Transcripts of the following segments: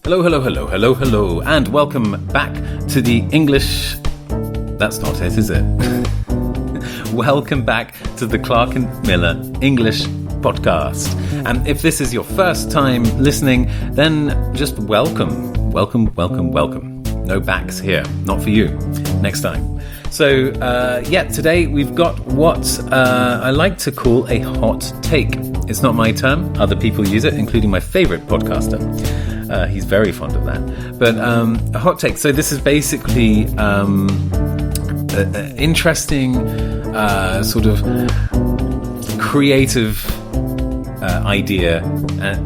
Hello, and welcome back to the English... That's not it, is it? Welcome back to the Clark and Miller English podcast. And if this is your first time listening, then just welcome. No backs here, not for you. Next time. So, today we've got what I like to call a hot take. It's not my term. Other people use it, including my favourite podcaster. He's very fond of that. But a hot take. So this is basically an interesting sort of creative idea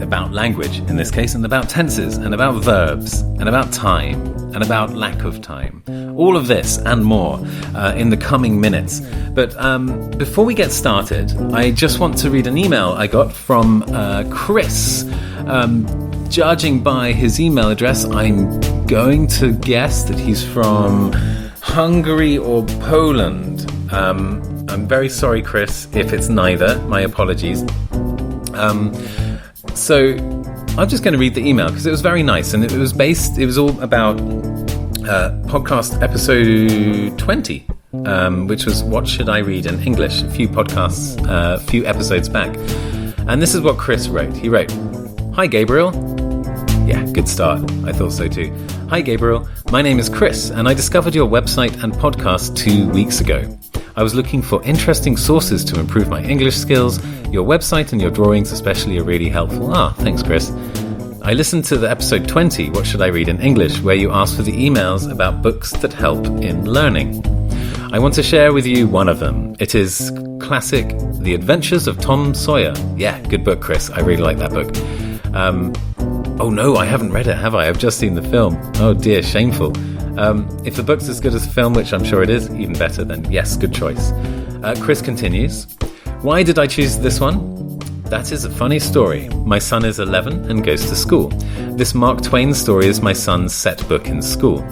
about language, in this case, and about tenses, and about verbs, and about time, and about lack of time. All of this and more in the coming minutes. But before we get started, I just want to read an email I got from Chris. Judging by his email address, I'm going to guess that he's from Hungary or Poland. I'm very sorry, Chris, if it's neither. My apologies. So I'm just going to read the email because it was very nice, and it was all about podcast episode 20, which was What Should I Read in English? A few episodes back. And this is what Chris wrote. He wrote, "Hi, Gabriel." Yeah, good start. I thought so too. "Hi, Gabriel. My name is Chris, and I discovered your website and podcast 2 weeks ago. I was looking for interesting sources to improve my English skills. Your website and your drawings especially are really helpful." Thanks, Chris. "I listened to the episode 20, What Should I Read in English, where you asked for the emails about books that help in learning. I want to share with you one of them. It is classic The Adventures of Tom Sawyer." Yeah, good book, Chris. I really like that book. Oh no, I haven't read it, have I? I've just seen the film. Oh dear, shameful. If the book's as good as the film, which I'm sure it is, even better, then yes, good choice. Chris continues, "Why did I choose this one? That is a funny story. My son is 11 and goes to school. This Mark Twain story is my son's set book in school.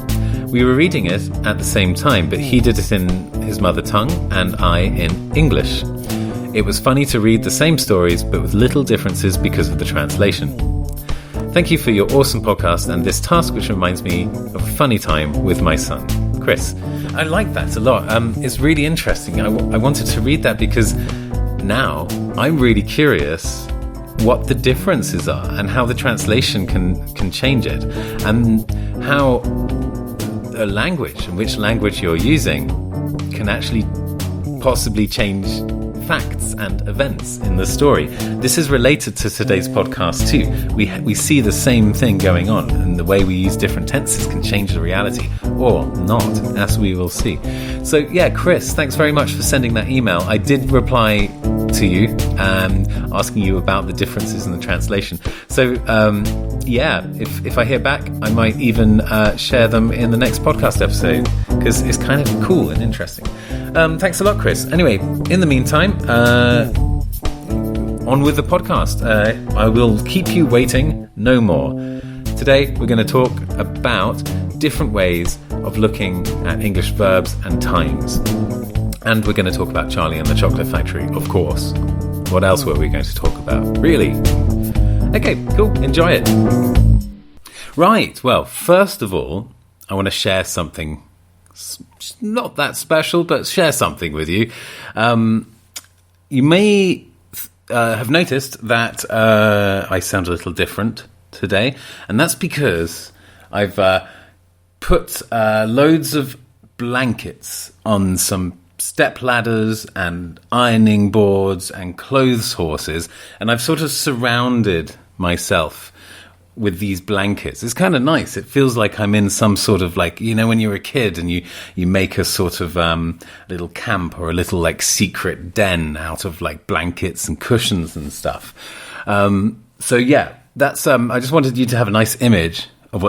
We were reading it at the same time, but he did it in his mother tongue and I in English. It was funny to read the same stories, but with little differences because of the translation. Thank you for your awesome podcast and this task, which reminds me of a funny time with my son, Chris." I like that a lot. It's really interesting. I wanted to read that because now I'm really curious what the differences are and how the translation can change it, and how a language, and which language you're using, can actually possibly change facts and events in the story. This is related to today's podcast too. We see the same thing going on, and the way we use different tenses can change the reality, or not, as we will see. So yeah, Chris, thanks very much for sending that email. I did reply to you asking you about the differences in the translation. So if I hear back, I might even share them in the next podcast episode, because it's kind of cool and interesting. Thanks a lot, Chris. Anyway, in the meantime, on with the podcast. I will keep you waiting no more. Today, we're going to talk about different ways of looking at English verbs and times. And we're going to talk about Charlie and the Chocolate Factory, of course. What else were we going to talk about? Really? Okay, cool. Enjoy it. Right. Well, first of all, I want to share something not that special, but share something with you. You may have noticed that I sound a little different today, and that's because I've put loads of blankets on some step ladders and ironing boards and clothes horses, and I've sort of surrounded myself with these blankets. It's kind of nice. It feels like I'm in some sort of, like, you know, when you're a kid and you make a sort of little camp or a little like secret den out of like blankets and cushions and stuff. So yeah, that's I just wanted you to have a nice image of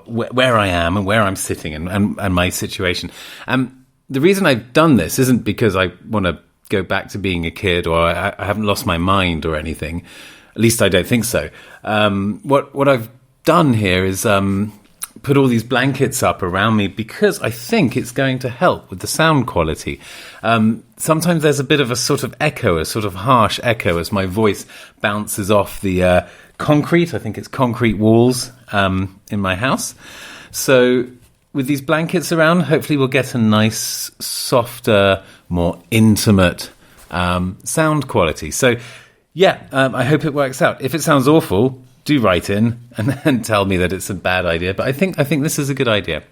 where I am and where I'm sitting and my situation. The reason I've done this isn't because I want to go back to being a kid, or I haven't lost my mind or anything. At least I don't think so. What I've done here is put all these blankets up around me because I think it's going to help with the sound quality. Sometimes there's a bit of a sort of echo, a sort of harsh echo as my voice bounces off the concrete. I think it's concrete walls in my house. So with these blankets around, hopefully we'll get a nice, softer, more intimate sound quality. So I hope it works out. If it sounds awful, do write in and tell me that it's a bad idea. But I think this is a good idea.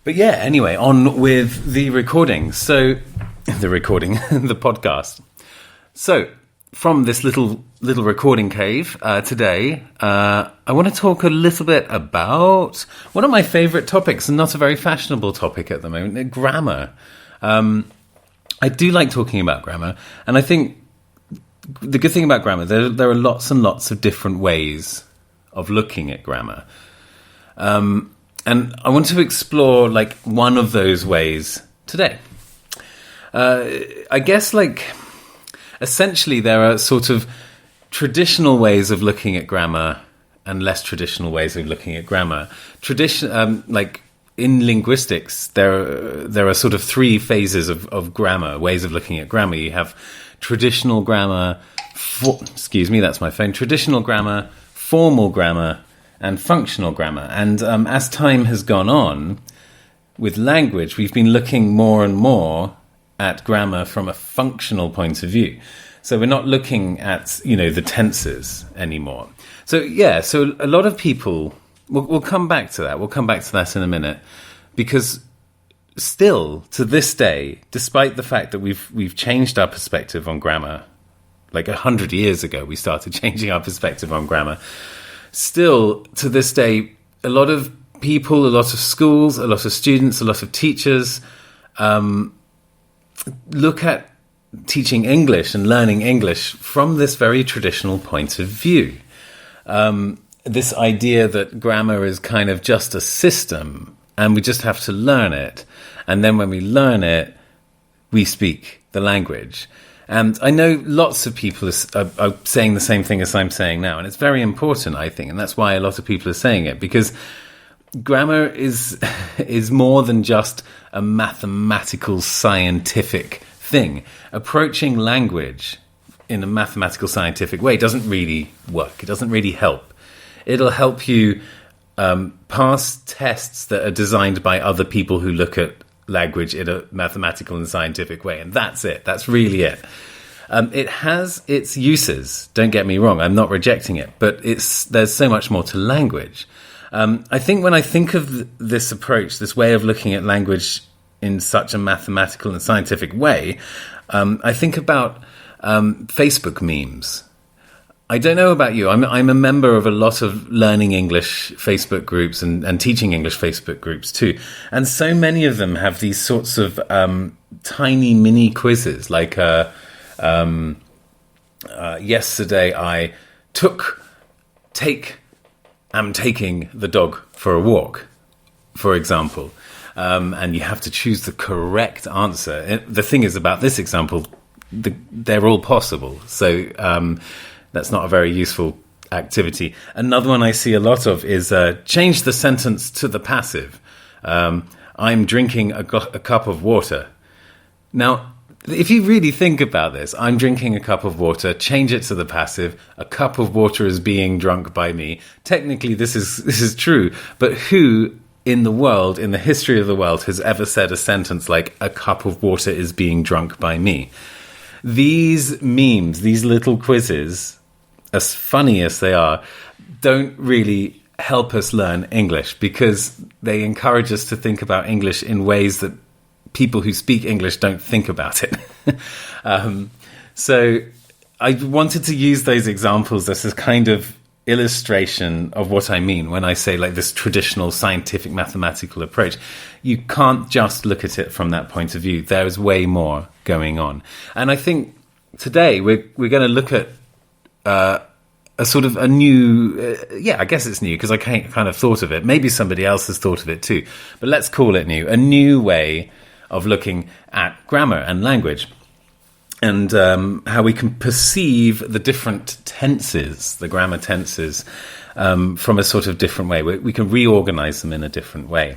But anyway, on with the recording. So the podcast. So from this little recording cave today, I want to talk a little bit about one of my favourite topics, and not a very fashionable topic at the moment, grammar. I do like talking about grammar, and I think the good thing about grammar, there are lots and lots of different ways of looking at grammar. And I want to explore one of those ways today. I guess essentially there are sort of traditional ways of looking at grammar and less traditional ways of looking at grammar. In linguistics, there are sort of three phases of grammar, ways of looking at grammar. You have traditional grammar, that's my phone, traditional grammar, formal grammar, and functional grammar. And as time has gone on with language, we've been looking more and more at grammar from a functional point of view. So we're not looking at, the tenses anymore. So a lot of people, we'll come back to that. We'll come back to that in a minute, because still to this day, despite the fact that we've changed our perspective on grammar, 100 years ago, we started changing our perspective on grammar. Still to this day, a lot of people, a lot of schools, a lot of students, a lot of teachers, look at teaching English and learning English from this very traditional point of view. This idea that grammar is kind of just a system and we just have to learn it. And then when we learn it, we speak the language. And I know lots of people are saying the same thing as I'm saying now. And it's very important, I think. And that's why a lot of people are saying it, because grammar is more than just a mathematical, scientific thing. Approaching language in a mathematical, scientific way doesn't really work. It doesn't really help. It'll help you pass tests that are designed by other people who look at language in a mathematical and scientific way. And that's it. That's really it. It has its uses. Don't get me wrong. I'm not rejecting it. But there's so much more to language. I think when I think of this approach, this way of looking at language in such a mathematical and scientific way, I think about Facebook memes. I don't know about you. I'm a member of a lot of learning English Facebook groups and teaching English Facebook groups too. And so many of them have these sorts of tiny mini quizzes. Yesterday I am taking the dog for a walk, for example. And you have to choose the correct answer. The thing is about this example, they're all possible. So that's not a very useful activity. Another one I see a lot of is change the sentence to the passive. I'm drinking a cup of water. Now, if you really think about this, I'm drinking a cup of water, change it to the passive, a cup of water is being drunk by me. Technically, this is true, but who in the world, in the history of the world, has ever said a sentence like, a cup of water is being drunk by me? These memes, these little quizzes, as funny as they are, don't really help us learn English, because they encourage us to think about English in ways that people who speak English don't think about it. So I wanted to use those examples as a kind of illustration of what I mean when I say this traditional scientific mathematical approach. You can't just look at it from that point of view. There's way more going on. And I think today we're going to look at a sort of a new, I guess it's new because I kind of thought of it. Maybe somebody else has thought of it too, but let's call it new. A new way of looking at grammar and language, and how we can perceive the different tenses, the grammar tenses, from a sort of different way. We can reorganize them in a different way.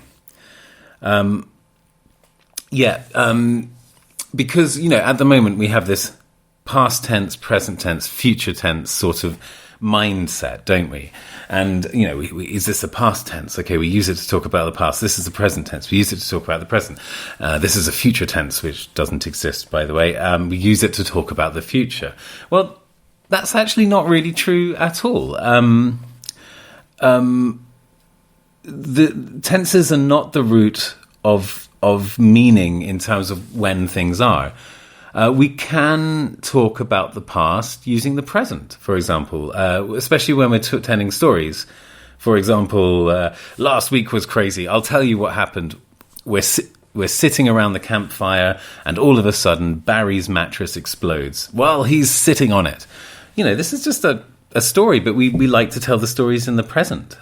Because, at the moment we have this past tense, present tense, future tense sort of mindset, don't we? And, is this a past tense? Okay, we use it to talk about the past. This is the present tense. We use it to talk about the present. This is a future tense, which doesn't exist, by the way. We use it to talk about the future. Well, that's actually not really true at all. The tenses are not the root of meaning in terms of when things are. We can talk about the past using the present, for example, especially when we're telling stories. For example, last week was crazy. I'll tell you what happened. We're sitting around the campfire, and all of a sudden, Barry's mattress explodes while he's sitting on it. This is just a story, but we like to tell the stories in the present.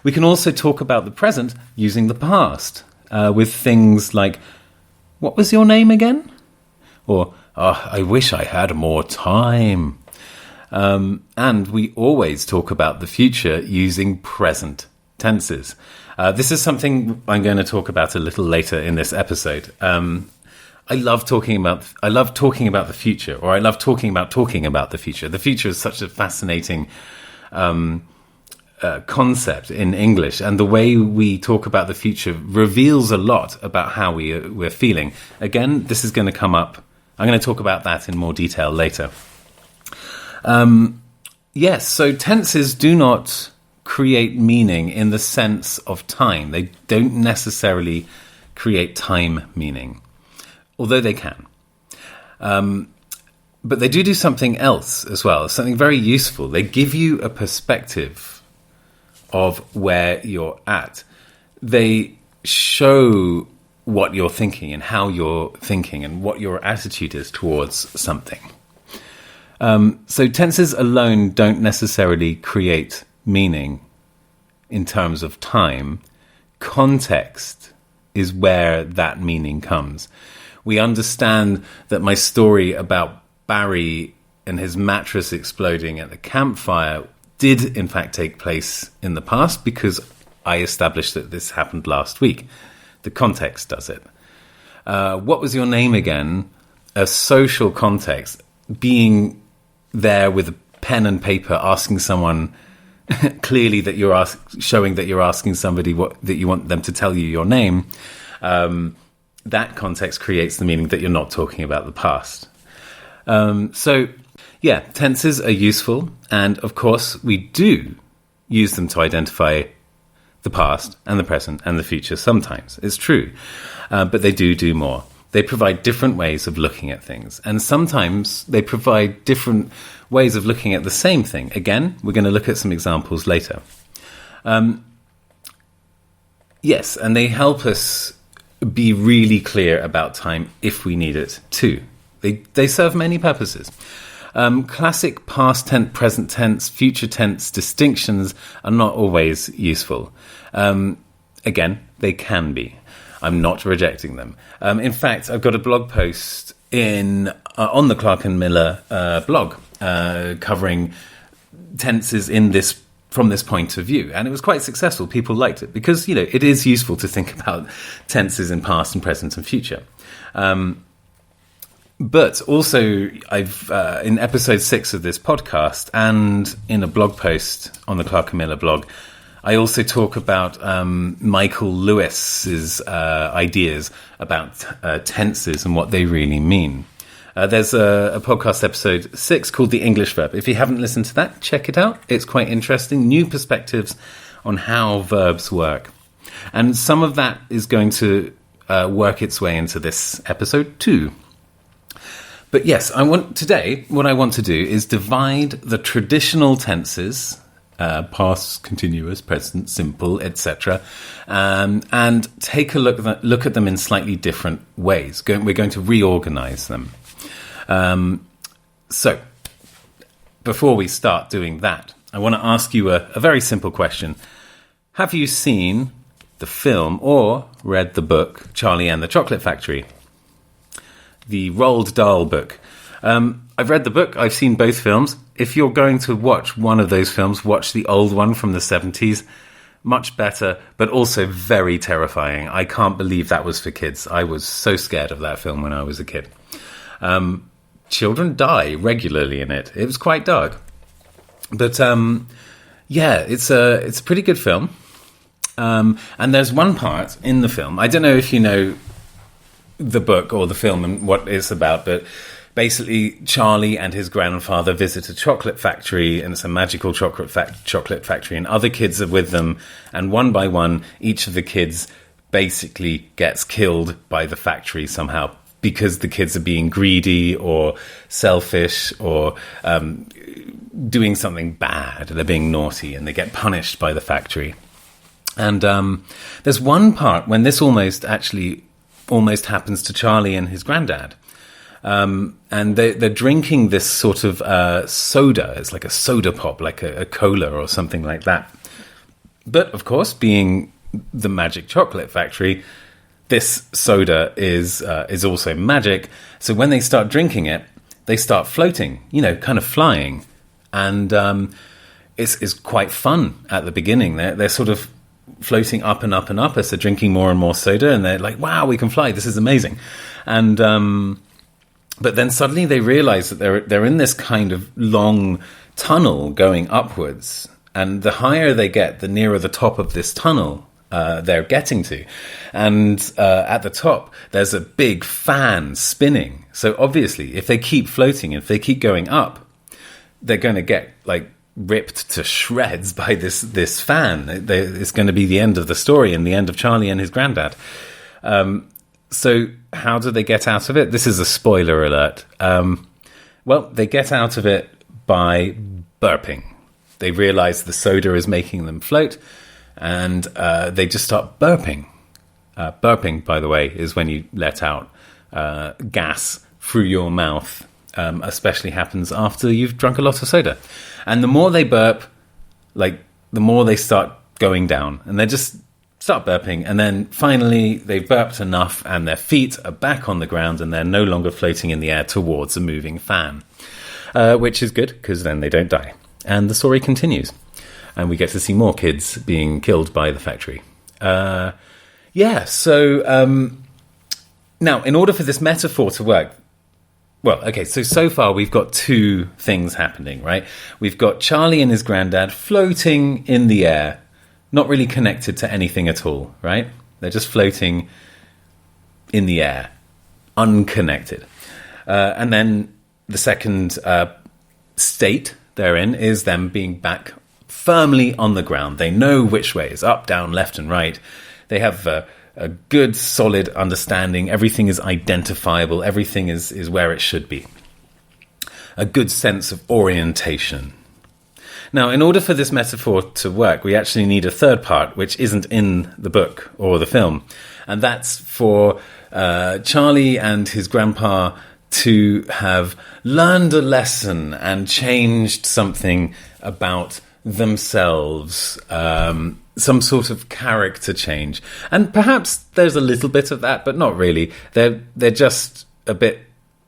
We can also talk about the present using the past, with things like, what was your name again? Or, I wish I had more time. And we always talk about the future using present tenses. This is something I'm going to talk about a little later in this episode. I love talking about the future, or I love talking about the future. The future is such a fascinating concept in English, and the way we talk about the future reveals a lot about how we're feeling. Again, this is going to come up. I'm going to talk about that in more detail later. Yes, so tenses do not create meaning in the sense of time. They don't necessarily create time meaning, although they can. But they do something else as well, something very useful. They give you a perspective of where you're at. They show what you're thinking and how you're thinking and what your attitude is towards something. So tenses alone don't necessarily create meaning in terms of time. Context is where that meaning comes. We understand that my story about Barry and his mattress exploding at the campfire did in fact take place in the past because I established that this happened last week. The context does it. What was your name again? A social context, being there with a pen and paper, asking someone clearly that showing that you're asking somebody that you want them to tell you your name. That context creates the meaning that you're not talking about the past. So, yeah, tenses are useful, and of course we do use them to identify the past and the present and the future sometimes. It's true, but they do more. They provide different ways of looking at things, and sometimes they provide different ways of looking at the same thing. Again, we're going to look at some examples later. Yes, and they help us be really clear about time if we need it too. They serve many purposes. Classic past tense, present tense, future tense distinctions are not always useful. Again, they can be. I'm not rejecting them. In fact, I've got a blog post on the Clark and Miller blog covering tenses from this point of view, and it was quite successful. People liked it because it is useful to think about tenses in past and present and future. But also, I've in episode 6 of this podcast and in a blog post on the Clark and Miller blog, I also talk about Michael Lewis's ideas about tenses and what they really mean. There's a podcast episode 6 called The English Verb. If you haven't listened to that, check it out. It's quite interesting. New perspectives on how verbs work. And some of that is going to work its way into this episode too. But yes, today what I want to do is divide the traditional tenses, past, continuous, present, simple, etc., and take a look at them in slightly different ways. We're going to reorganize them. So, before we start doing that, I want to ask you a very simple question. Have you seen the film or read the book Charlie and the Chocolate Factory? The Roald Dahl book. I've read the book. I've seen both films. If you're going to watch one of those films, watch the old one from the 70s. Much better, but also very terrifying. I can't believe that was for kids. I was so scared of that film when I was a kid. Children die regularly in it. It was quite dark. But it's a pretty good film. And there's one part in the film. I don't know if you know the book or the film and what it's about, but basically Charlie and his grandfather visit a chocolate factory, and it's a magical chocolate factory, and other kids are with them, and one by one each of the kids basically gets killed by the factory somehow, because the kids are being greedy or selfish or doing something bad. They're being naughty and they get punished by the factory. And there's one part when this almost happens to Charlie and his granddad. And they're drinking this sort of soda. It's like a soda pop, like a cola or something like that. But, of course, being the magic chocolate factory, this soda is also magic. So when they start drinking it, they start floating, kind of flying. And it's quite fun at the beginning. They're sort of floating up and up and up as they're drinking more and more soda, and they're like, wow, we can fly, this is amazing. And but then suddenly they realize that they're in this kind of long tunnel going upwards, and the higher they get, the nearer the top of this tunnel they're getting to. And at the top there's a big fan spinning, so obviously if they keep floating, if they keep going up, they're going to get like ripped to shreds by this fan. It's going to be the end of the story and the end of Charlie and his granddad. So how do they get out of it? This is a spoiler alert. Well, they get out of it by burping. They realize the soda is making them float, and they just start burping. Burping, by the way, is when you let out gas through your mouth. Especially happens after you've drunk a lot of soda. And the more they burp, the more they start going down. And they just start burping. And then finally they've burped enough and their feet are back on the ground and they're no longer floating in the air towards a moving fan. Which is good, because then they don't die. And the story continues. And we get to see more kids being killed by the factory. Now, in order for this metaphor to work, well, okay, so far we've got two things happening, right? We've got Charlie and his granddad floating in the air, not really connected to anything at all, right? They're just floating in the air, unconnected. And then the second state they're in is them being back firmly on the ground. They know which way is up, down, left, and right. They have a good, solid understanding. Everything is identifiable. Everything is where it should be. A good sense of orientation. Now, in order for this metaphor to work, we actually need a third part, which isn't in the book or the film. And that's for Charlie and his grandpa to have learned a lesson and changed something about themselves, some sort of character change. And perhaps there's a little bit of that, but not really. They're just a bit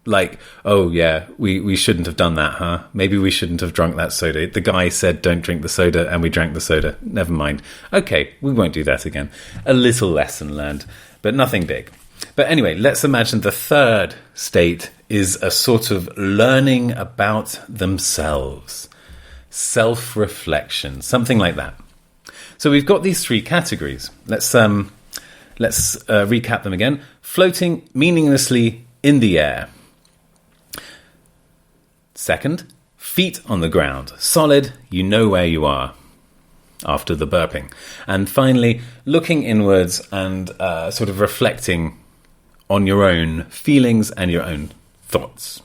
like, oh yeah, we shouldn't have done that, huh? Maybe we shouldn't have drunk that soda. The guy said don't drink the soda and we drank the soda. Never mind. Okay, we won't do that again. A little lesson learned, but nothing big. But anyway, let's imagine the third state is a sort of learning about themselves. Self-reflection, something like that. So we've got these three categories. Let's recap them again. Floating meaninglessly in the air. Second, feet on the ground. Solid, you know where you are after the burping. And finally, looking inwards and sort of reflecting on your own feelings and your own thoughts.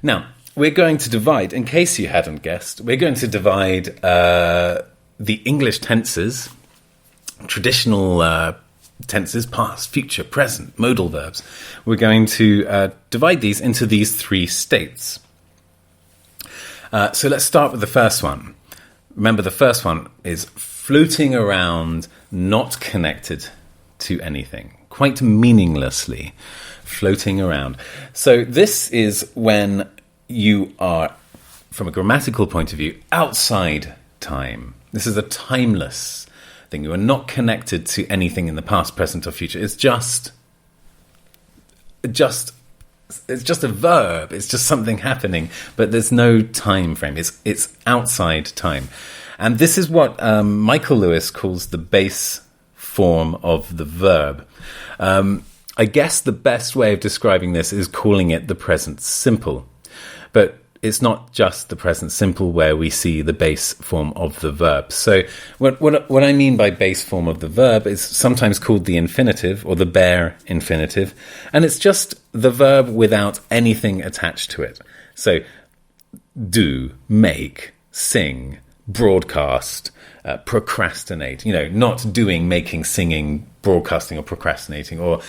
Now, we're going to divide, in case you hadn't guessed, we're going to divide the English tenses, traditional tenses, past, future, present, modal verbs. We're going to divide these into these three states. So let's start with the first one. Remember, the first one is floating around, not connected to anything, quite meaninglessly floating around. So this is when you are, from a grammatical point of view, outside time. This is a timeless thing. You are not connected to anything in the past, present, or future. It's just it's just a verb. It's just something happening, but there's no time frame. It's outside time. And this is what Michael Lewis calls the base form of the verb. I guess the best way of describing this is calling it the present simple. But it's not just the present simple where we see the base form of the verb. So what I mean by base form of the verb is sometimes called the infinitive or the bare infinitive. And it's just the verb without anything attached to it. So do, make, sing, broadcast, procrastinate. Not doing, making, singing, broadcasting or procrastinating, or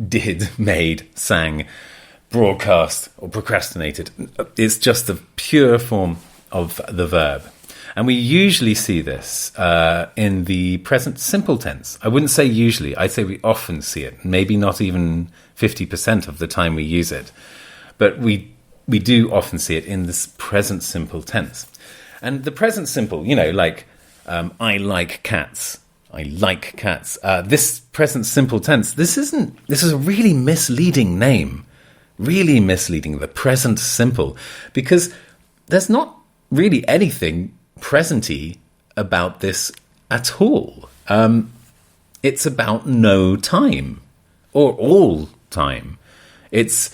did, made, sang, broadcast or procrastinated. It's just the pure form of the verb. And we usually see this in the present simple tense. I wouldn't say usually. I'd say we often see it. Maybe not even 50% of the time we use it. But we do often see it in this present simple tense. And the present simple, like I like cats. I like cats. This present simple tense, this is a really misleading name. Really misleading, the present simple, because there's not really anything presenty about this at all. It's about no time or all time. It's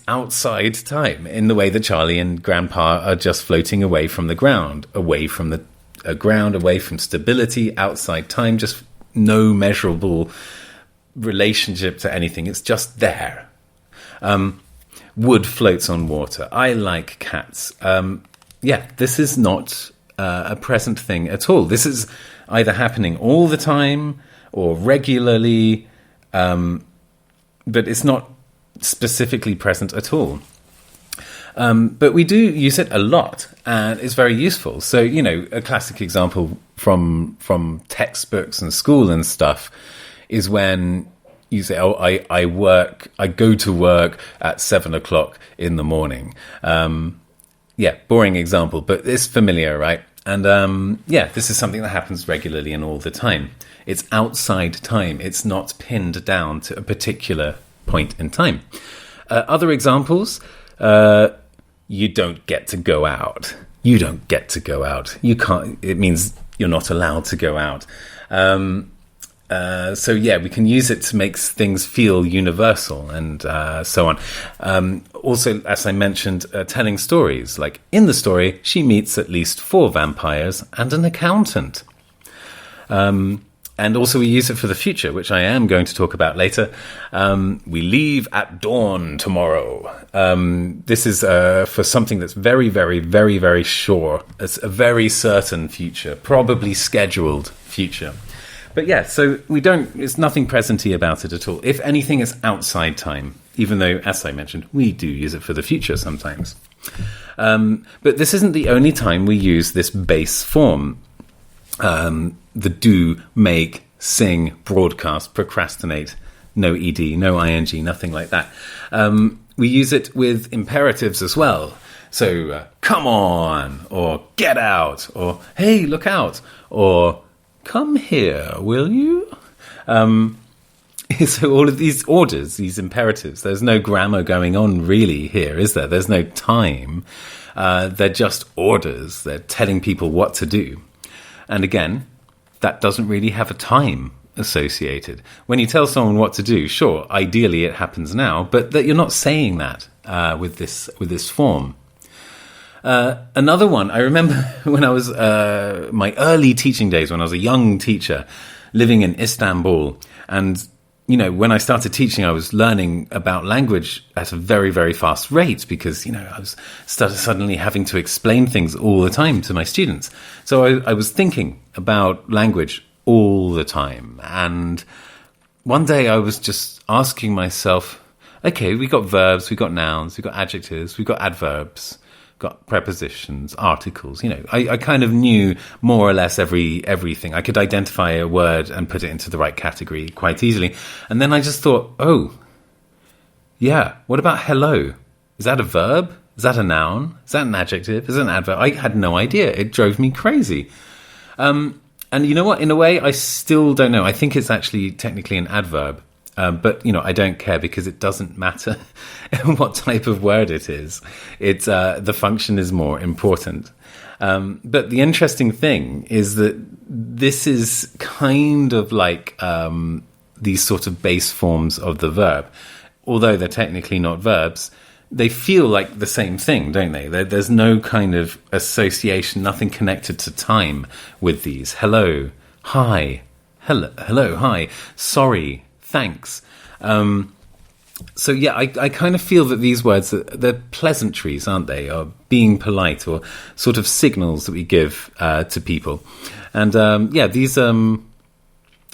outside time in the way that Charlie and Grandpa are just floating away from the ground, away from the ground, away from stability, outside time, just no measurable relationship to anything. It's just there. Wood floats on water. I like cats. This is not a present thing at all. This is either happening all the time or regularly, but it's not specifically present at all. But we do use it a lot, and it's very useful. So, a classic example from textbooks and school and stuff is when you say, I go to work at 7:00 in the morning. Boring example, but it's familiar, right? And this is something that happens regularly and all the time. It's outside time. It's not pinned down to a particular point in time. Other examples, you don't get to go out. You don't get to go out. You can't. It means you're not allowed to go out. We can use it to make things feel universal and so on. Also, as I mentioned, telling stories. Like in the story, she meets at least 4 vampires and an accountant. And also we use it for the future, which I am going to talk about later. We leave at dawn tomorrow. This is for something that's very, very, very, very sure. It's a very certain future, probably scheduled future. But so it's nothing presenty about it at all. If anything, it's outside time, even though, as I mentioned, we do use it for the future sometimes. But this isn't the only time we use this base form. The do, make, sing, broadcast, procrastinate, no ed, no ing, nothing like that. We use it with imperatives as well. So, come on, or get out, or hey, look out, or come here, will you? So all of these orders, these imperatives, there's no grammar going on really here, is there? There's no time. They're just orders. They're telling people what to do. And again, that doesn't really have a time associated. When you tell someone what to do, sure, ideally it happens now, but that you're not saying that with this form. Another one, I remember when I was my early teaching days, when I was a young teacher living in Istanbul, and when I started teaching, I was learning about language at a very, very fast rate because I was started suddenly having to explain things all the time to my students. So I was thinking about language all the time, and one day I was just asking myself, okay, we got verbs, we got nouns, we got adjectives, we got adverbs, got prepositions, articles. I kind of knew more or less everything. I could identify a word and put it into the right category quite easily. And then I just thought, what about hello? Is that a verb? Is that a noun? Is that an adjective? Is it an adverb? I had no idea. It drove me crazy. And you know what? In a way, I still don't know. I think it's actually technically an adverb. But, I don't care because it doesn't matter what type of word it is. It's the function is more important. But the interesting thing is that this is kind of like these sort of base forms of the verb. Although they're technically not verbs, they feel like the same thing, don't they? There's no kind of association, nothing connected to time with these. Hello, hi, hello, hi, sorry, thanks. So yeah, I kind of feel that these words, they're pleasantries, aren't they? Or being polite, or sort of signals that we give to people. And these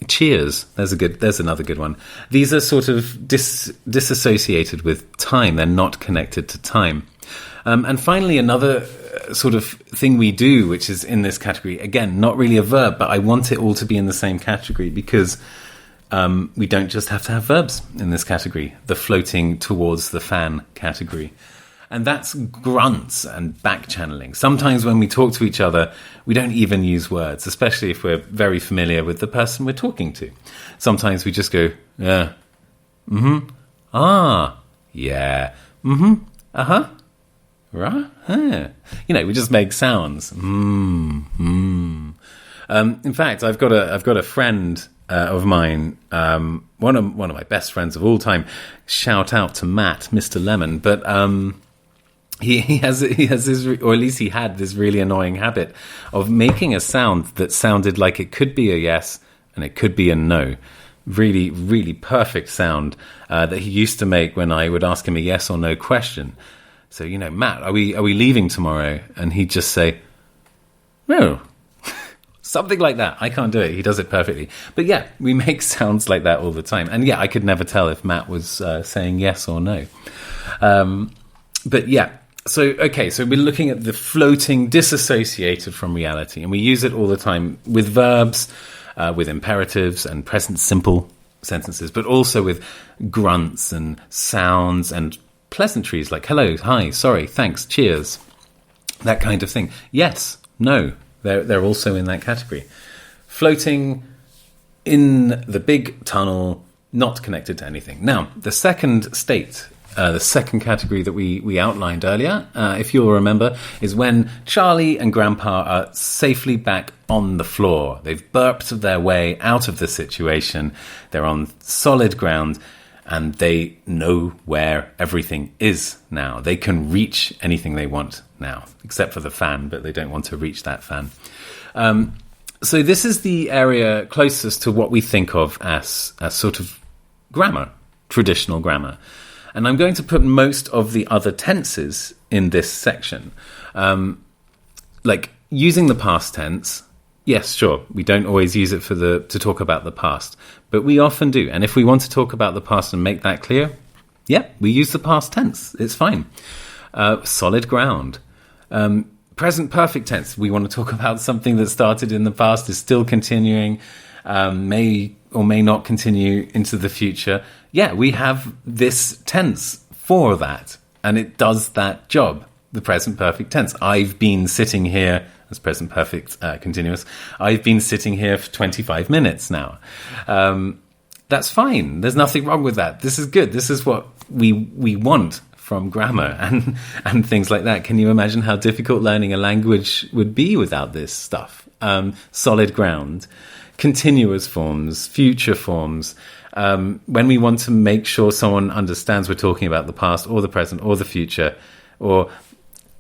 cheers. There's another good one. These are sort of disassociated with time. They're not connected to time. And finally, another sort of thing we do, which is in this category, again, not really a verb, but I want it all to be in the same category because we don't just have to have verbs in this category, the floating towards the fan category. And that's grunts and back channeling. Sometimes when we talk to each other, we don't even use words, especially if we're very familiar with the person we're talking to. Sometimes we just go, yeah, mm-hmm, ah, yeah, mm-hmm, uh-huh, right, yeah. We just make sounds. In fact, I've got a friend of mine, one of my best friends of all time. Shout out to Matt, Mr. Lemon. But he has this, or at least he had this really annoying habit of making a sound that sounded like it could be a yes and it could be a no. Really, really perfect sound that he used to make when I would ask him a yes or no question. So, Matt, are we leaving tomorrow? And he'd just say, no. Something like that. I can't do it. He does it perfectly. But yeah, we make sounds like that all the time. And yeah, I could never tell if Matt was saying yes or no. But yeah, so we're looking at the floating, disassociated from reality. And we use it all the time with verbs, with imperatives and present simple sentences, but also with grunts and sounds and pleasantries like hello, hi, sorry, thanks, cheers, that kind of thing. Yes, no. They're also in that category. Floating in the big tunnel, not connected to anything. Now, the second state, the second category that we outlined earlier, if you'll remember, is when Charlie and Grandpa are safely back on the floor. They've burped their way out of the situation. They're on solid ground, and they know where everything is now. They can reach anything they want now, except for the fan, but they don't want to reach that fan. So this is the area closest to what we think of as sort of grammar, traditional grammar. And I'm going to put most of the other tenses in this section. Like using the past tense. Yes, sure, we don't always use it to talk about the past, but we often do. And if we want to talk about the past and make that clear, yeah, we use the past tense. It's fine. Solid ground. Present perfect tense. We want to talk about something that started in the past, is still continuing, may or may not continue into the future. Yeah, we have this tense for that, and it does that job, the present perfect tense. I've been sitting here, as present perfect continuous, I've been sitting here for 25 minutes now. That's fine. There's nothing wrong with that. This is good. This is what we want from grammar and things like that. Can you imagine how difficult learning a language would be without this stuff? Solid ground, continuous forms, future forms. When we want to make sure someone understands we're talking about the past or the present or the future, or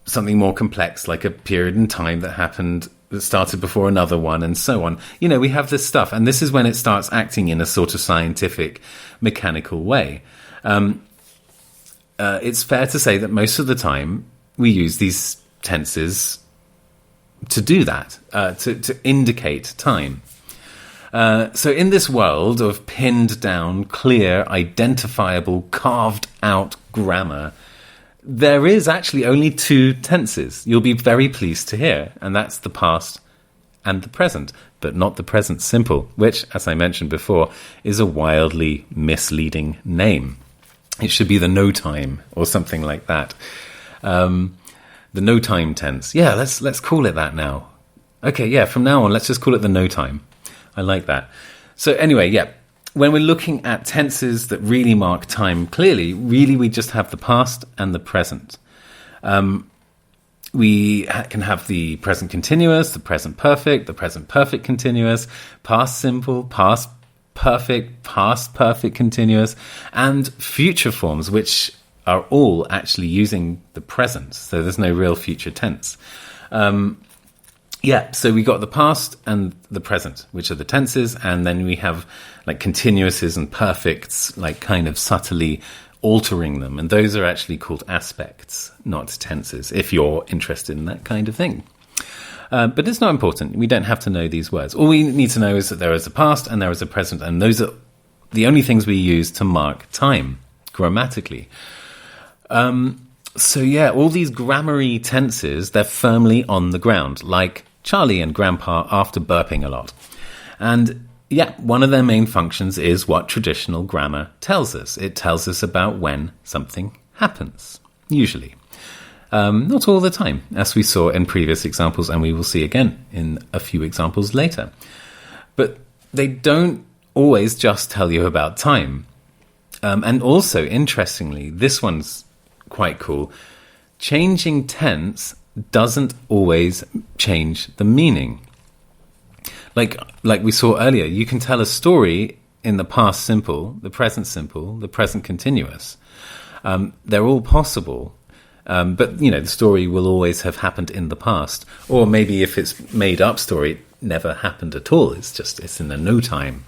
something more complex like a period in time that started before another one, and so on. We have this stuff, and this is when it starts acting in a sort of scientific, mechanical way. It's fair to say that most of the time we use these tenses to do that, to indicate time. So in this world of pinned down, clear, identifiable, carved out grammar, there is actually only two tenses, you'll be very pleased to hear, and that's the past and the present, but not the present simple, which, as I mentioned before, is a wildly misleading name. It should be the no time or something like that. The no time tense. Yeah, let's call it that now. Okay, yeah, from now on, let's just call it the no time. I like that. So anyway, yeah, when we're looking at tenses that really mark time clearly, really we just have the past and the present. We can have the present continuous, the present perfect continuous, past simple, past perfect continuous, and future forms, which are all actually using the present. So there's no real future tense. So we got the past and the present, which are the tenses, and then we have like continuouses and perfects, like kind of subtly altering them, and those are actually called aspects, not tenses, if you're interested in that kind of thing. But it's not important. We don't have to know these words. All we need to know is that there is a past and there is a present, and those are the only things we use to mark time grammatically. All these grammary tenses, they're firmly on the ground, like Charlie and Grandpa after burping a lot. And one of their main functions is what traditional grammar tells us. It tells us about when something happens, usually. Not all the time, as we saw in previous examples, and we will see again in a few examples later. But they don't always just tell you about time. And also, interestingly, this one's quite cool. Changing tense doesn't always change the meaning. Like we saw earlier, you can tell a story in the past simple, the present continuous. They're all possible, but the story will always have happened in the past. Or maybe if it's made up story, it never happened at all. It's in the no time.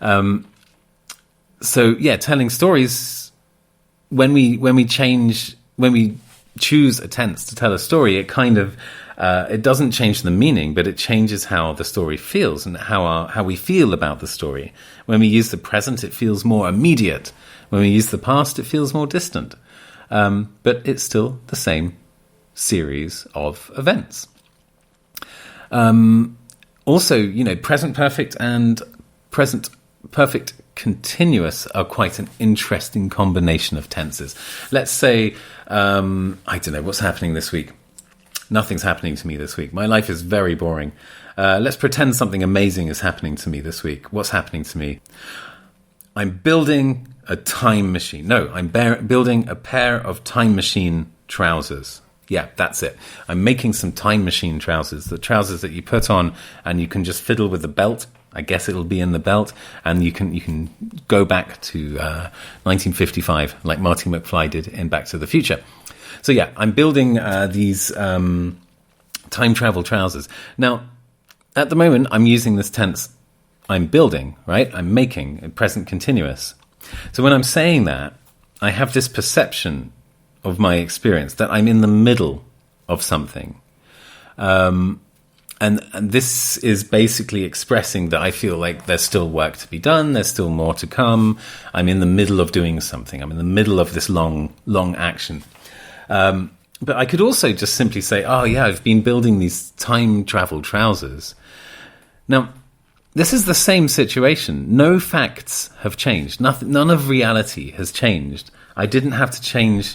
Telling stories, when we choose a tense to tell a story, it kind of it doesn't change the meaning, but it changes how the story feels and how we feel about the story. When we use the present, it feels more immediate. When we use the past, it feels more distant. But it's still the same series of events. Also, present perfect and present perfect continuous are quite an interesting combination of tenses. Let's say, I don't know, what's happening this week? Nothing's happening to me this week. My life is very boring. Let's pretend something amazing is happening to me this week. What's happening to me? I'm building a time machine. No, I'm building a pair of time machine trousers. Yeah, that's it. I'm making some time machine trousers, the trousers that you put on and you can just fiddle with the belt. I guess it'll be in the belt, and you can go back to 1955, like Marty McFly did in Back to the Future. So I'm building these time travel trousers. Now, at the moment, I'm using this tense, I'm building, right? I'm making, a present continuous. So when I'm saying that, I have this perception of my experience that I'm in the middle of something. And this is basically expressing that I feel like there's still work to be done. There's still more to come. I'm in the middle of doing something. I'm in the middle of this long action. But I could also just simply say, I've been building these time travel trousers. Now, this is the same situation. No facts have changed. None of reality has changed. I didn't have to change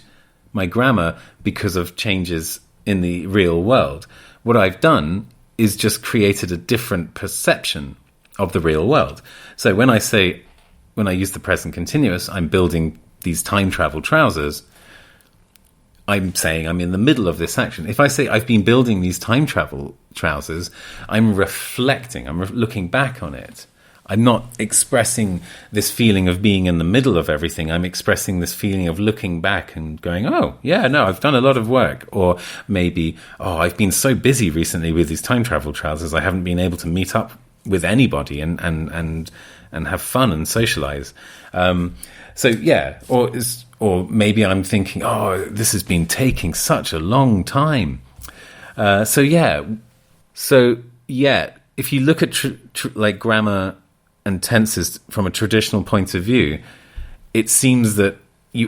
my grammar because of changes in the real world. What I've done is just created a different perception of the real world. So when I use the present continuous, I'm building these time travel trousers, I'm saying I'm in the middle of this action. If I say I've been building these time travel trousers, I'm reflecting, I'm looking back on it. I'm not expressing this feeling of being in the middle of everything. I'm expressing this feeling of looking back and going, I've done a lot of work. Or maybe, I've been so busy recently with these time travel trousers, I haven't been able to meet up with anybody and have fun and socialize. Or maybe I'm thinking, this has been taking such a long time. If you look at like grammar and tenses from a traditional point of view, it seems that you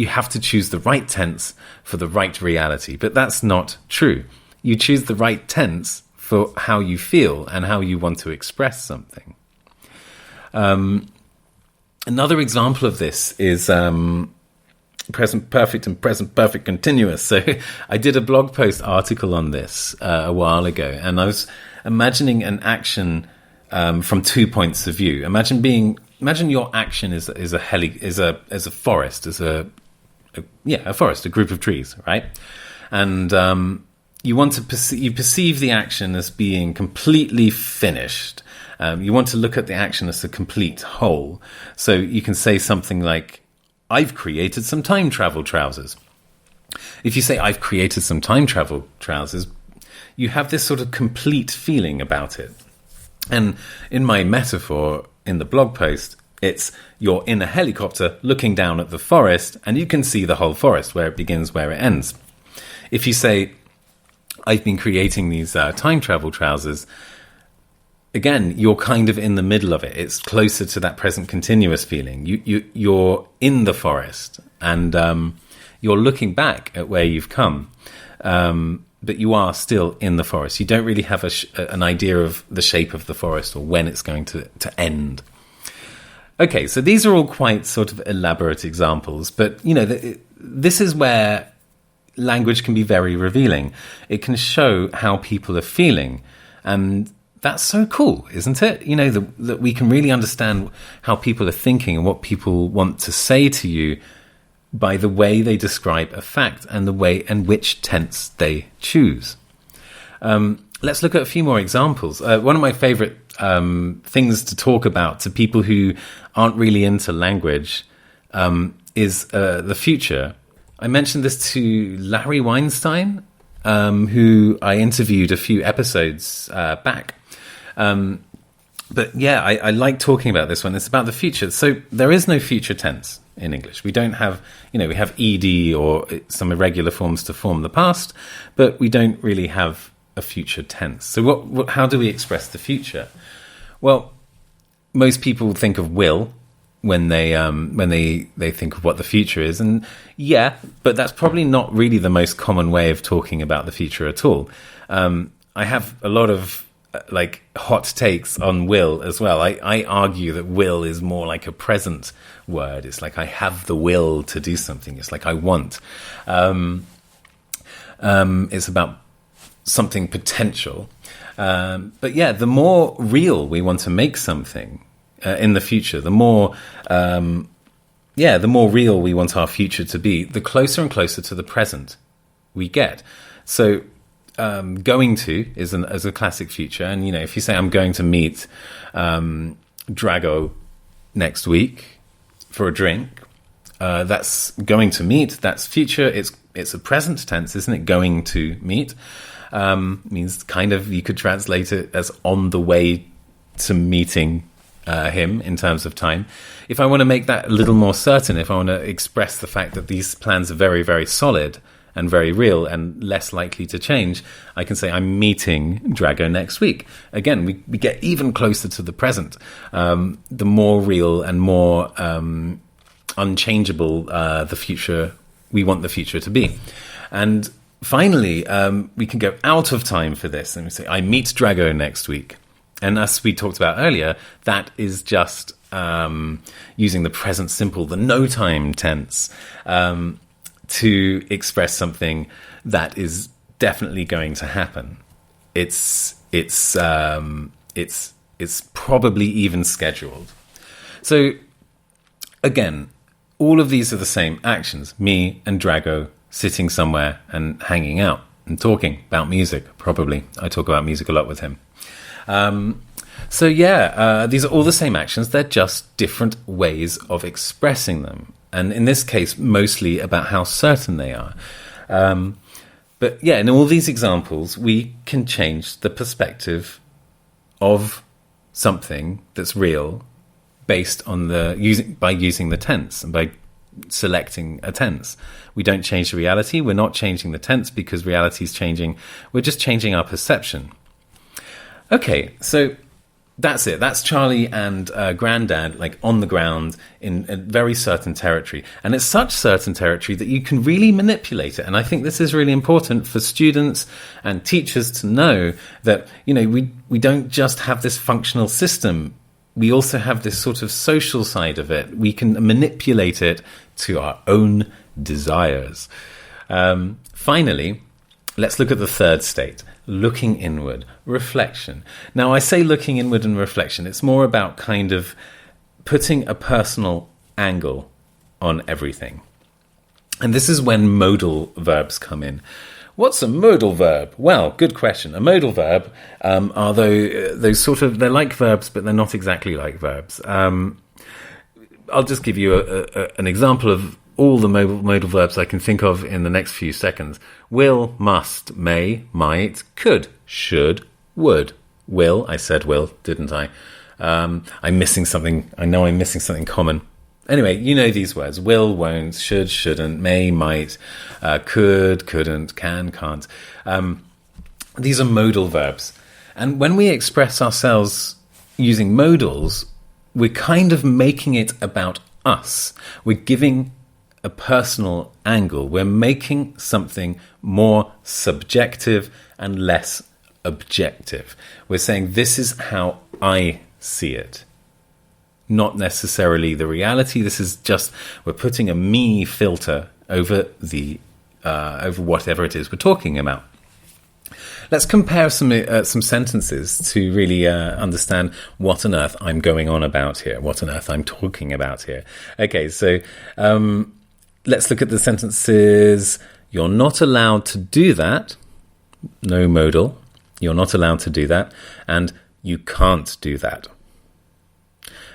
have to choose the right tense for the right reality. But that's not true. You choose the right tense for how you feel and how you want to express something. Another example of this is present perfect and present perfect continuous. So I did a blog post article on this a while ago, and I was imagining an action from 2 points of view. Imagine your action is a forest, a forest, a group of trees, right? And you perceive the action as being completely finished. You want to look at the action as a complete whole. So you can say something like, I've created some time travel trousers. If you say, I've created some time travel trousers, you have this sort of complete feeling about it. And in my metaphor in the blog post, it's you're in a helicopter looking down at the forest, and you can see the whole forest, where it begins, where it ends. If you say, I've been creating these time travel trousers, again, you're kind of in the middle of it. It's closer to that present continuous feeling. You're in the forest, and you're looking back at where you've come, but you are still in the forest. You don't really have an idea of the shape of the forest or when it's going to end. Okay, so these are all quite sort of elaborate examples, but this is where language can be very revealing. It can show how people are feeling, and that's so cool, isn't it? That we can really understand how people are thinking and what people want to say to you by the way they describe a fact and the way and which tense they choose. Let's look at a few more examples. One of my favorite things to talk about to people who aren't really into language is the future. I mentioned this to Larry Weinstein, who I interviewed a few episodes back. But yeah, I like talking about this one. It's about the future. So there is no future tense in English. We don't have, we have ed or some irregular forms to form the past, but we don't really have a future tense. So how do we express the future? Well, most people think of will when they think of what the future is, and yeah, but that's probably not really the most common way of talking about the future at all. I have a lot of hot takes on will as well. I argue that will is more like a present word. It's like I have the will to do something. It's like I want. It's about something potential. But yeah, the more real we want to make something in the future, the more real we want our future to be, the closer and closer to the present we get. So going to is a classic future. And, if you say I'm going to meet Drago next week for a drink, that's going to meet, that's future. It's a present tense, isn't it? Going to meet means kind of, you could translate it as on the way to meeting him in terms of time. If I want to make that a little more certain, if I want to express the fact that these plans are very, very solid and very real and less likely to change, I can say I'm meeting Drago next week. Again, we get even closer to the present. The more real and more unchangeable the future, we want the future to be. And finally, we can go out of time for this and we say, I meet Drago next week. And as we talked about earlier, that is just using the present simple, the no time tense, to express something that is definitely going to happen. It's probably even scheduled. So again, all of these are the same actions. Me and Drago sitting somewhere and hanging out and talking about music. Probably, I talk about music a lot with him. These are all the same actions. They're just different ways of expressing them. And in this case, mostly about how certain they are. But yeah, in all these examples, we can change the perspective of something that's real based on by using the tense and by selecting a tense. We don't change the reality. We're not changing the tense because reality is changing. We're just changing our perception. Okay, so that's it. That's Charlie and Grandad, on the ground in a very certain territory. And it's such certain territory that you can really manipulate it. And I think this is really important for students and teachers to know that, we don't just have this functional system. We also have this sort of social side of it. We can manipulate it to our own desires. Finally, let's look at the third state, looking inward, reflection. Now, I say looking inward and reflection. It's more about kind of putting a personal angle on everything. And this is when modal verbs come in. What's a modal verb? Well, good question. A modal verb are those sort of, they're like verbs, but they're not exactly like verbs. I'll just give you an example of all the modal verbs I can think of in the next few seconds. Will, must, may, might, could, should, would. Will, I said will, didn't I? I'm missing something. I know I'm missing something common. Anyway, you know these words. Will, won't, should, shouldn't, may, might, could, couldn't, can, can't. These are modal verbs. And when we express ourselves using modals, we're kind of making it about us. We're giving a personal angle. We're making something more subjective and less objective. We're saying this is how I see it. Not necessarily the reality. This is just, we're putting a me filter over over whatever it is we're talking about. Let's compare some sentences to really understand what on earth I'm going on about here, what on earth I'm talking about here. Okay, so let's look at the sentences. You're not allowed to do that. No modal. You're not allowed to do that. And you can't do that.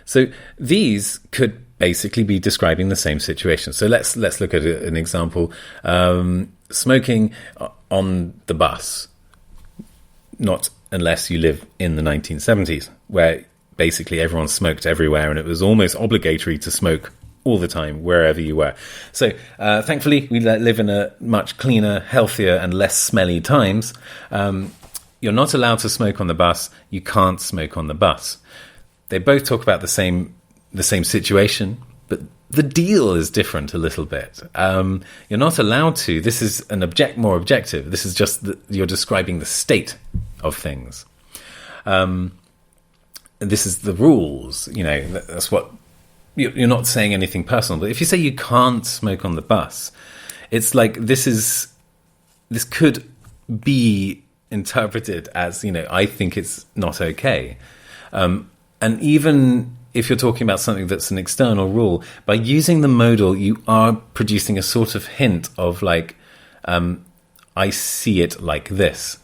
So these could basically be describing the same situation. So let's look at an example. Smoking on the bus. Not unless you live in the 1970s, where basically everyone smoked everywhere and it was almost obligatory to smoke all the time, wherever you were. So thankfully, we live in a much cleaner, healthier and less smelly times. You're not allowed to smoke on the bus. You can't smoke on the bus. They both talk about the same situation, but the deal is different a little bit. You're not allowed to. This is more objective. This is just you're describing the state of things. This is the rules. You know, that's what you're not saying anything personal. But if you say you can't smoke on the bus, it's like this could be interpreted as, you know, I think it's not okay. And even if you're talking about something that's an external rule, by using the modal, you are producing a sort of hint of like, I see it like this.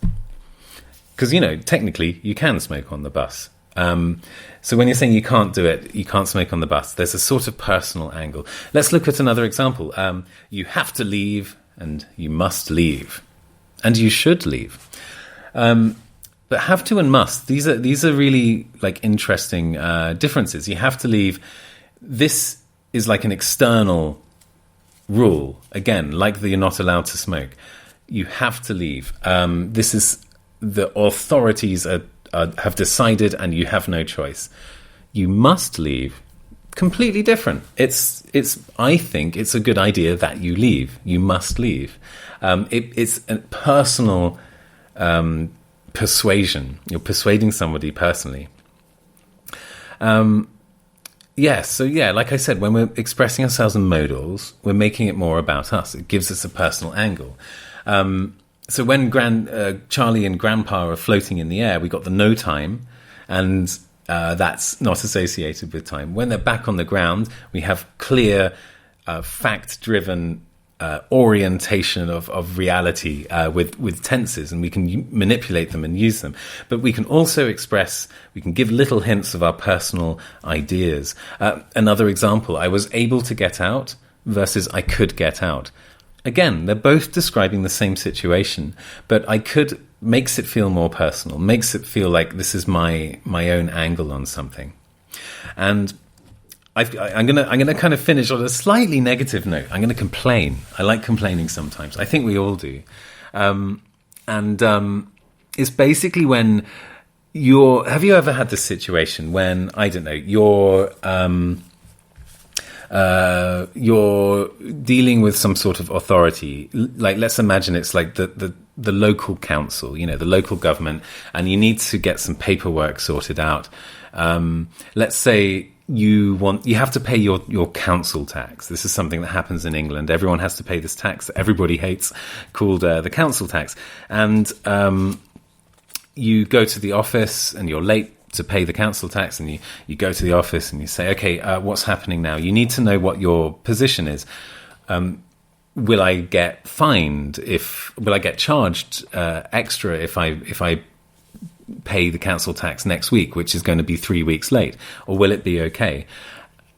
Because, you know, technically you can smoke on the bus. So when you're saying you can't do it, you can't smoke on the bus, there's a sort of personal angle. Let's look at another example. You have to leave and you must leave. And you should leave. But have to and must, these are really like interesting differences. You have to leave. This is like an external rule. Again, like you're not allowed to smoke. You have to leave. This is the authorities have decided and you have no choice. You must leave. Completely different. I think it's a good idea that you leave. You must leave. It's a personal persuasion. You're persuading somebody personally. So like I said, when we're expressing ourselves in modals, we're making it more about us. It gives us a personal angle. So when Charlie and Grandpa are floating in the air, we got the no time, and that's not associated with time. When they're back on the ground, we have clear, fact-driven orientation of reality with tenses, and we can manipulate them and use them. But we can also we can give little hints of our personal ideas. Another example, I was able to get out versus I could get out. Again, they're both describing the same situation, but I could makes it feel more personal, makes it feel like this is my own angle on something. And I'm gonna kind of finish on a slightly negative note. I'm gonna complain. I like complaining sometimes. I think we all do. It's basically when have you ever had this situation when, I don't know, you're dealing with some sort of authority, like let's imagine it's like the local council, you know, the local government, and you need to get some paperwork sorted out, Let's say you have to pay your council tax. This is something that happens in England. Everyone has to pay this tax that everybody hates, called the council tax. And you go to the office and you're late to pay the council tax, and you go to the office and you say, okay, what's happening now? You need to know what your position is. Will I get fined? Will I get charged extra if I pay the council tax next week, which is going to be 3 weeks late, or will it be okay?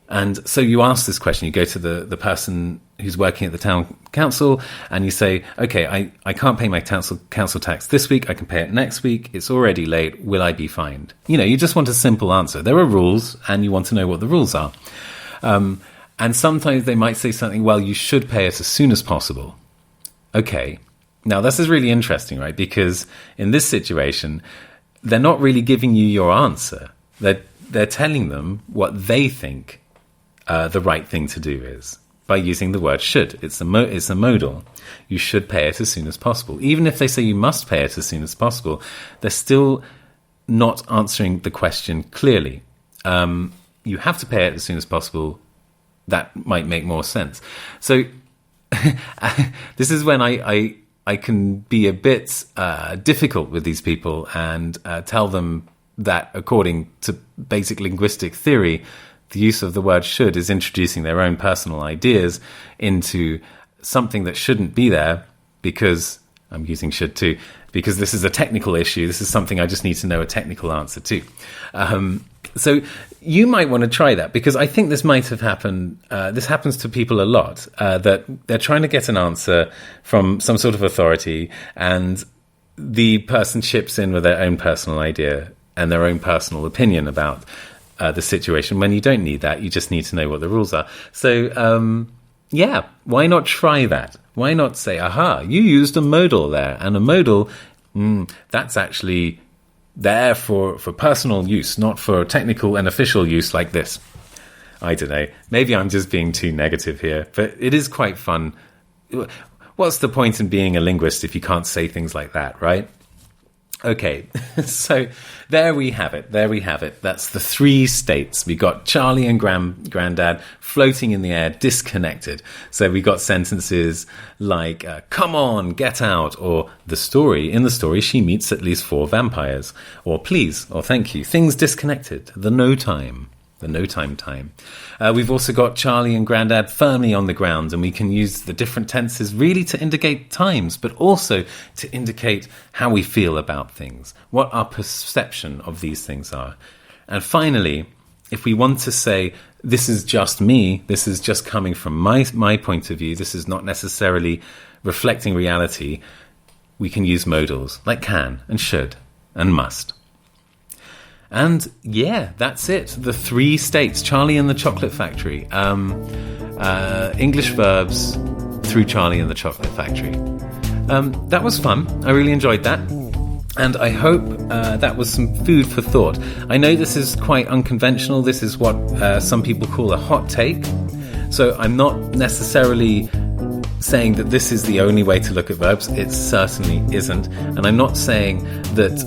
And so you ask this question. You go to the person who's working at the town council and you say, okay, I can't pay my council tax this week. I can pay it next week. It's already late. Will I be fined? You just want a simple answer. There are rules and you want to know what the rules are. And sometimes they might say something, well, you should pay it as soon as possible. Okay. Now, this is really interesting, right? Because in this situation, they're not really giving you your answer. They're telling them what they think the right thing to do is by using the word should. It's a modal. You should pay it as soon as possible. Even if they say you must pay it as soon as possible, they're still not answering the question clearly. You have to pay it as soon as possible. That might make more sense. So this is when I can be a bit difficult with these people and tell them that according to basic linguistic theory, the use of the word should is introducing their own personal ideas into something that shouldn't be there, because I'm using should too, because this is a technical issue. This is something I just need to know a technical answer to. So you might want to try that, because I think this might have happened. This happens to people a lot, that they're trying to get an answer from some sort of authority, and the person chips in with their own personal idea and their own personal opinion about the situation, when you don't need that. You just need to know what the rules are. So, why not try that? Why not say, aha, you used a modal there, and a modal, that's actually there for personal use, not for technical and official use like this. I don't know. Maybe I'm just being too negative here, but it is quite fun. What's the point in being a linguist if you can't say things like that, right? Okay, so there we have it. That's the three states. We got Charlie and Grandad floating in the air, disconnected. So we got sentences like, come on, get out, or in the story, she meets at least 4 vampires, or please, or thank you, things disconnected, the no time. We've also got Charlie and Grandad firmly on the ground, and we can use the different tenses really to indicate times, but also to indicate how we feel about things, what our perception of these things are. And finally, if we want to say, this is just me, this is just coming from my point of view, this is not necessarily reflecting reality, we can use modals like can and should and must. And yeah, that's it. The 3 states, Charlie and the Chocolate Factory. English verbs through Charlie and the Chocolate Factory. That was fun. I really enjoyed that. And I hope that was some food for thought. I know this is quite unconventional. This is what some people call a hot take. So I'm not necessarily saying that this is the only way to look at verbs. It certainly isn't. And I'm not saying that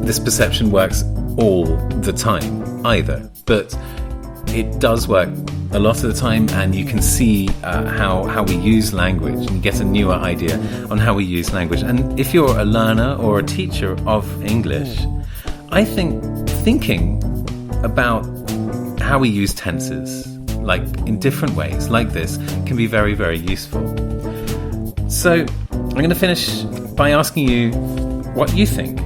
this perception works all the time either, but it does work a lot of the time, and you can see how we use language, and you get a newer idea on how we use language. And if you're a learner or a teacher of English, I think thinking about how we use tenses, like in different ways like this, can be very, very useful. So I'm going to finish by asking you what you think.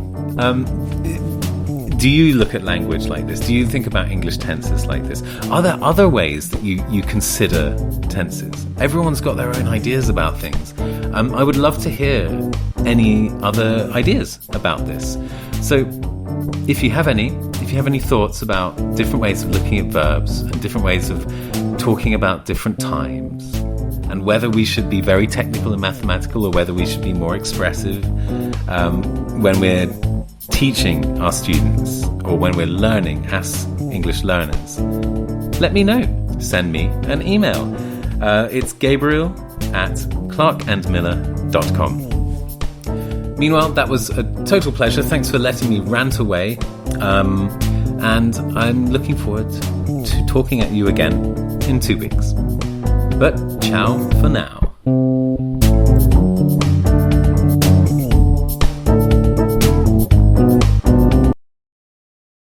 Do you look at language like this? Do you think about English tenses like this? Are there other ways that you consider tenses? Everyone's got their own ideas about things. I would love to hear any other ideas about this. So if you have any thoughts about different ways of looking at verbs and different ways of talking about different times, and whether we should be very technical and mathematical or whether we should be more expressive when we're teaching our students or when we're learning as English learners, let me know. Send me an email. It's gabriel@clarkandmiller.com. Meanwhile, that was a total pleasure. Thanks for letting me rant away. and I'm looking forward to talking at you again in 2 weeks. But ciao for now.